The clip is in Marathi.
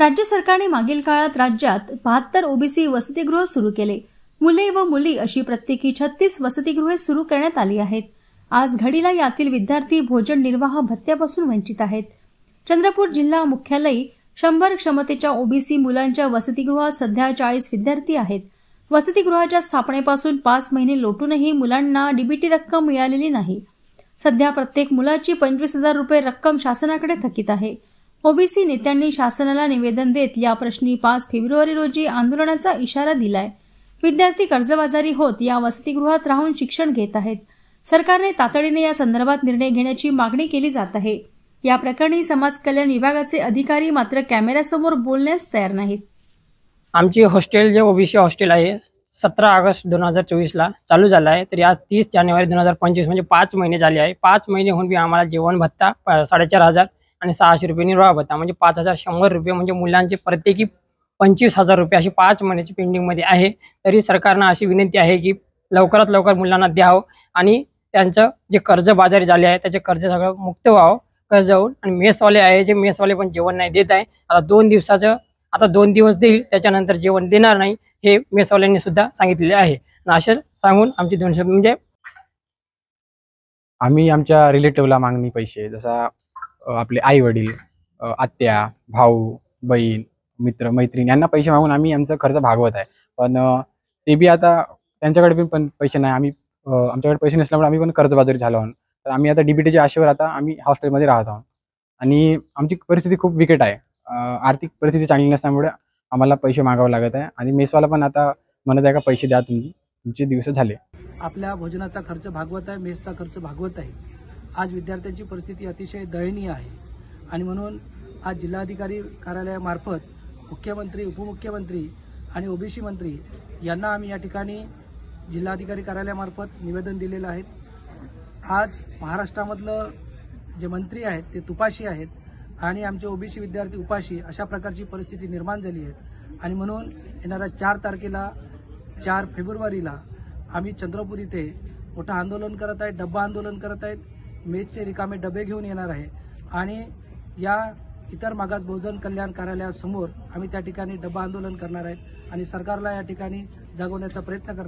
राज्य सरकारने मागील काळात राज्यात 72 ओबीसी वसतिगृह सुरू केले। मुले व मुली अशी प्रत्येकी 36 वसतिगृहे सुरू करण्यात आली आहेत। आज घडीला यातील विद्यार्थी भोजन निर्वाह भत्त्यापासून वंचित आहेत। चंद्रपूर जिल्हा मुख्यालयी 100 क्षमतेच्या ओबीसी मुलांच्या वसतिगृहात सध्या 40 विद्यार्थी आहेत। वसतिगृहाच्या स्थापनेपासून 5 महिने लोटूनही मुलांना डीबीटी रक्कम मिळालेली नाही। सध्या प्रत्येक मुलाची 25,000 रुपये रक्कम शासनाकडे थकीत आहे। ओबीसी नेत्यांनी शासनाला निवेदन देत या प्रश्नी 5 फेब्रुवारी रोजी आंदोलनाचा इशारा दिलाय। विद्यार्थी कर्जबाजारी होत या वसतिगृहात राहून शिक्षण घेत आहेत। सरकारने तातडीने या संदर्भात निर्णय घेण्याची मागणी केली जात आहे। या प्रकरणी समाज कल्याण विभागाचे अधिकारी मात्र कॅमेऱ्यासमोर बोलण्यास तयार नाहीत। आमची हॉस्टेल जे ओबीसी हॉस्टेल आहे 17 ऑगस्ट 2024 ला चालू झाला आहे। तरी आज 30 जानेवारी 2025 म्हणजे 5 महिने झाले आहे। 5 महिने होऊन बी आम्हाला जेवण भत्ता 4,500 आणि 600 रुपये निर्वाह भत्ता म्हणजे 5,100 रुपये म्हणजे मुलांचे प्रत्येकी 25,000 रुपये अशी 5 महिन्याची पेंडिंग मध्ये आहे। तरी सरकारने अशी विनंती आहे की लवकरात लवकर मुलांना द्यावं आणि त्यांचं जे कर्जबाजारी झाले आहे त्याचे कर्ज सगळं मुक्त व्हावं कर्ज होऊन। आणि मेसवाले आहे जे मेसवाले पण जेवण नाही देत आहे। आता 2 दिवस देईल त्याच्यानंतर जेवण देणार नाही हे मेसवाल्यांनी सुद्धा सांगितलेले आहे। असे सांगून आमची 200 म्हणजे आम्ही आमच्या रिलेटिव्हला मागणी पैसे जसा आपले आई वडील आत्या भाऊ बहीण मित्र मैत्रीण यांना पैसे मागून आम्ही आमचं खर्च भागवत आहे। पण ते बी आता त्यांच्याकडे पण पैसे नाही। आम्ही आमच्याकडे पैसे नसल्यामुळे आम्ही पण कर्जबाजारी झालो आहोत। तर आम्ही आता डीबीटीच्या आशेवर आता आम्ही हॉस्टेलमध्ये राहत आहोत आणि आमची परिस्थिती खूप विकट आहे। आर्थिक परिस्थिती चांगली नसल्यामुळे आम्हाला पैसे मागावं लागत आहे आणि मेसवाला पण आता म्हणत आहे का पैसे द्या तुमचे दिवस झाले। आपल्या भोजनाचा खर्च भागवत आहे, मेसचा खर्च भागवत आहे। आज विद्यार्थ्यांची परिस्थिती अतिशय दयनीय आहे आणि म्हणून आज जिल्हाधिकारी कार्यालयामार्फत मुख्यमंत्री उपमुख्यमंत्री आणि ओबीसी मंत्री यांना आम्ही या ठिकाणी जिल्हाधिकारी कार्यालयामार्फत निवेदन दिलेलं आहे। आज महाराष्ट्रामधलं जे मंत्री आहेत ते तुपाशी आहेत आणि आमचे ओबीसी विद्यार्थी उपाशी अशा प्रकारची परिस्थिती निर्माण झाली आहे आणि म्हणून येणाऱ्या 4 तारखेला 4 फेब्रुवारीला आम्ही चंद्रपूर इथे मोठं आंदोलन करत आहेत, डब्बा आंदोलन करत आहेत। मेसचे रिकामे डबे घेऊन येणार आहे आणि या इतर मागास बहुजन कल्याण कार्यालयासमोर आम्ही त्या ठिकाणी डब्बा आंदोलन करणार आहेत आणि सरकारला या ठिकाणी जागवण्याचा प्रयत्न करणार।